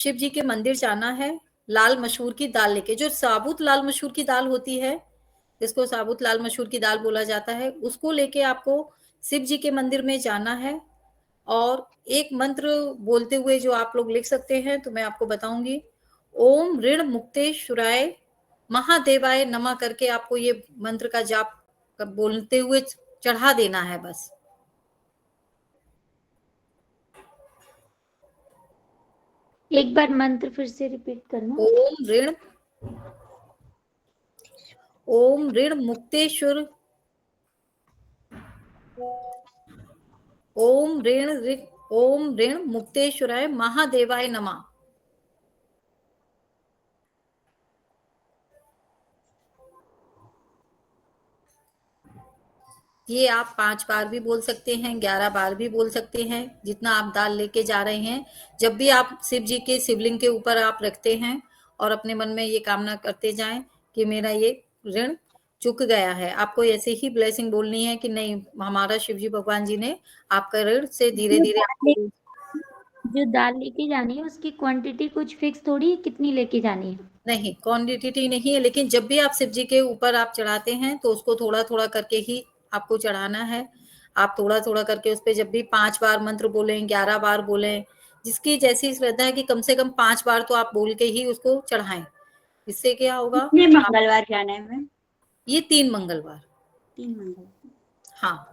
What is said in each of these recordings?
शिव जी के मंदिर जाना है, लाल मसूर की दाल लेके, जो साबुत लाल मसूर की दाल होती है, जिसको साबुत लाल मसूर की दाल बोला जाता है, उसको लेके आपको शिव जी के मंदिर में जाना है और एक मंत्र बोलते हुए जो आप लोग लिख सकते हैं, तो मैं आपको बताऊंगी। ओम ऋण मुक्तेश्वराय महादेवाय नमः करके आपको ये मंत्र का जाप बोलते हुए चढ़ा देना है बस। एक बार मंत्र फिर से रिपीट करना। ओम ऋण मुक्तेश्वर, ओम ऋण मुक्तेश्वराय महादेवाय नमः। ये आप 5 बार भी बोल सकते हैं, 11 बार भी बोल सकते हैं, जितना आप दाल लेके जा रहे हैं। जब भी आप शिव जी के शिवलिंग के ऊपर आप रखते हैं और अपने मन में ये कामना करते जाएं कि मेरा ये ऋण चुक गया है, आपको ऐसे ही ब्लेसिंग बोलनी है कि नहीं, हमारा शिव जी भगवान जी ने आपका ऋण से धीरे धीरे। जो दाल लेके जानी है उसकी क्वांटिटी कुछ फिक्स थोड़ी, कितनी लेके जानी है? नहीं, क्वांटिटी नहीं है, लेकिन जब भी आप शिव जी के ऊपर आप चढ़ाते हैं तो उसको थोड़ा थोड़ा करके ही आपको चढ़ाना है। आप थोड़ा थोड़ा करके उस पे जब भी 5 बार मंत्र बोलें, 11 बार बोलें, जिसकी जैसी श्रद्धा है कि कम से कम 5 बार तो आप बोल के ही उसको चढ़ाएं। इससे क्या होगा? कितने मंगलवार जाना है मैम? ये 3 मंगलवार। 3 मंगलवार। हाँ।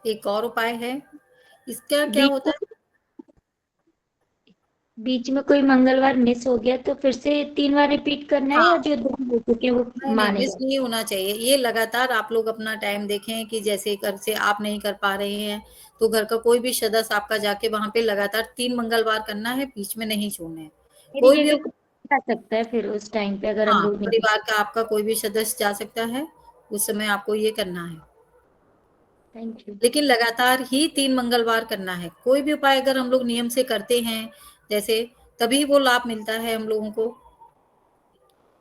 एक और उपाय है, इसका क्या होता है? बीच में कोई मंगलवार मिस हो गया तो फिर से 3 बार रिपीट करना है, या जो 2 हो चुके हैं वो नहीं, मिस मानेगा? नहीं होना चाहिए। ये लगातार आप लोग अपना टाइम देखें कि जैसे घर से आप नहीं कर पा रहे हैं, तो घर का कोई भी सदस्य आपका जाके वहां पे लगातार 3 मंगलवार करना है, बीच में नहीं छोड़ने हैं। मेरी कोई भी, जगह जा सकता है फिर उस टाइम पे, अगर हम हाँ, लोग नहीं। परिवार का आपका कोई भी सदस्य जा सकता है, उस समय आपको ये करना है। Thank you. लेकिन लगातार ही 3 मंगलवार करना है। कोई भी उपाय अगर हम लोग नियम से करते हैं, जैसे, तभी वो लाभ मिलता है हम लोगों को।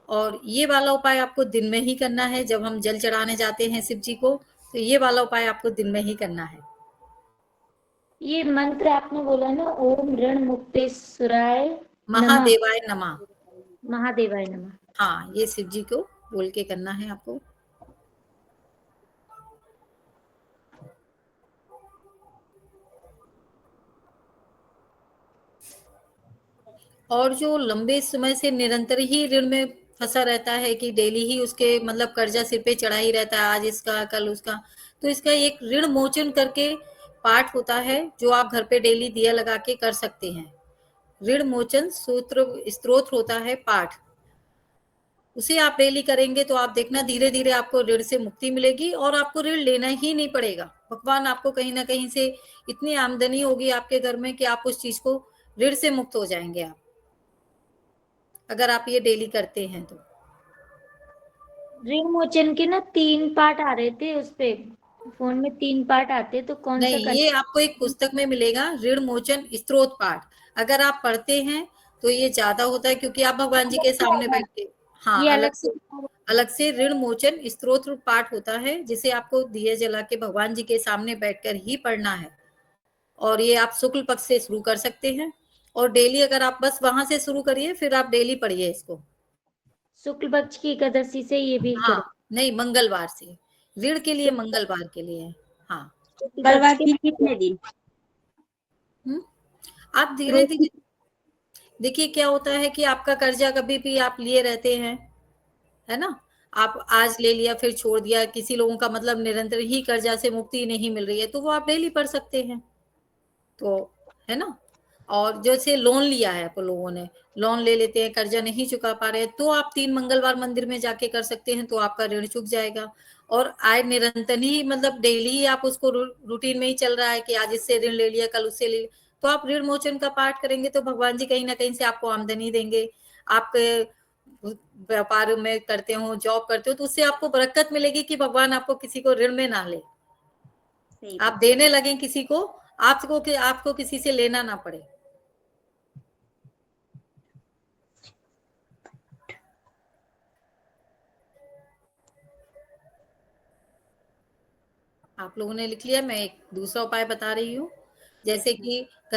और ये वाला उपाय आपको दिन में ही करना है, जब हम जल चढ़ाने जाते हैं शिव जी को, तो ये वाला उपाय आपको दिन में ही करना है। ये मंत्र आपने बोला ना, ओम ऋण मुक्तेश्वराय नमः, महादेवाय नमः। महादेवाय नमः। हाँ, ये शिव जी को बोल के करना है आपको। और जो लंबे समय से निरंतर ही ऋण में फंसा रहता है कि डेली ही उसके मतलब कर्जा सिर पे चढ़ा ही रहता है, आज इसका कल उसका, तो इसका एक ऋण मोचन करके पाठ होता है, जो आप घर पे डेली दिया लगा के कर सकते हैं। ऋण मोचन सूत्र स्तोत्र होता है पाठ, उसे आप डेली करेंगे तो आप देखना धीरे धीरे आपको ऋण से मुक्ति मिलेगी और आपको ऋण लेना ही नहीं पड़ेगा। भगवान आपको कहीं ना कहीं से इतनी आमदनी होगी आपके घर में कि आप उस चीज को, ऋण से मुक्त हो जाएंगे आप, अगर आप ये डेली करते हैं तो। ऋण मोचन के ना 3 पार्ट आ रहे थे उस पे, फोन में 3 पार्ट आते, तो कौन सा नहीं, करना? ये आपको एक पुस्तक में मिलेगा, ऋण मोचन स्तोत्र पाठ। अगर आप पढ़ते हैं तो ये ज्यादा होता है, क्योंकि आप भगवान जी के सामने बैठे। हाँ, ये अलग से ऋण मोचन स्तोत्र पाठ होता है, जिसे आपको दिए जला के भगवान जी के सामने बैठकर ही पढ़ना है। और ये आप शुक्ल पक्ष से शुरू कर सकते हैं, और डेली अगर आप बस वहां से शुरू करिए, फिर आप डेली पढ़िए इसको। शुक्ल पक्ष की एकादशी से ये भी हाँ, करें? नहीं, मंगलवार से, ऋण के लिए मंगलवार के लिए है। हाँ। मंगलवार की कितने दिन? आप धीरे धीरे देखिए, क्या होता है कि आपका कर्जा कभी भी आप लिए रहते हैं, है ना? आप आज ले लिया फिर छोड़ दिया, किसी लोगों का मतलब निरंतर ही कर्जा से मुक्ति नहीं मिल रही है, तो वो आप डेली पढ़ सकते हैं, तो, है ना? और जैसे लोन लिया है आप लोगों ने, लोन ले लेते हैं, कर्जा नहीं चुका पा रहे हैं, तो आप 3 मंगलवार मंदिर में जाके कर सकते हैं, तो आपका ऋण चुक जाएगा। और आय निरंतर ही मतलब डेली ही आप उसको रूटीन में ही चल रहा है कि आज इससे ऋण ले लिया, कल उससे ले लिया, तो आप ऋण मोचन का पाठ करेंगे तो भगवान जी कहीं ना कहीं से आपको आमदनी देंगे। आप व्यापार में करते हो, जॉब करते हो, तो उससे आपको बरकत मिलेगी कि भगवान आपको किसी को ऋण में ना ले, आप देने लगे किसी को, आपको किसी से लेना ना पड़े। आप लोगों ने लिख लिया, मैं एक दूसरा उपाय बता रही हूँ। जैसे कि